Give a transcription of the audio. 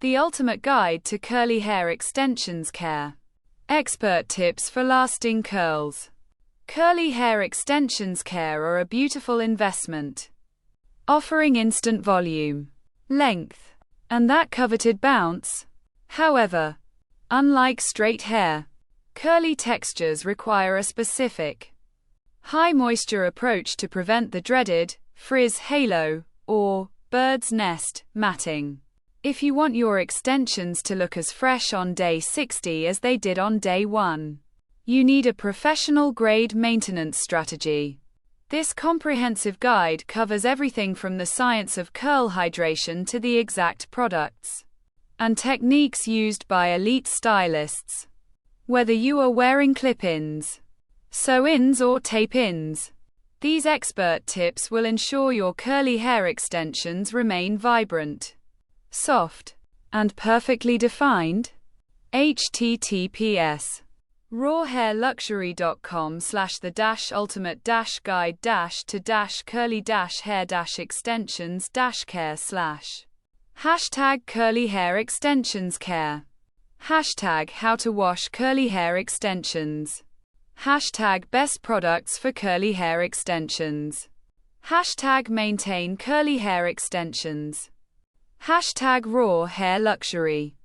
The ultimate guide to curly hair extensions care. Expert tips for lasting curls. Curly hair extensions care are a beautiful investment, offering instant volume, length, and that coveted bounce. However, unlike straight hair, curly textures require a specific, high moisture approach to prevent the dreaded frizz halo, or bird's nest, matting. If you want your extensions to look as fresh on day 60 as they did on day 1, you need a professional-grade maintenance strategy. This comprehensive guide covers everything from the science of curl hydration to the exact products and techniques used by elite stylists. Whether you are wearing clip-ins, sew-ins or tape-ins, these expert tips will ensure your curly hair extensions remain vibrant, soft, and perfectly defined. https://the-ultimate-guide-to-curly-hair-extensions-care/ #curly-hair-extensions-care. #how to wash curly hair extensions. #best products for curly hair extensions. #maintain curly hair extensions. #raw hair luxury.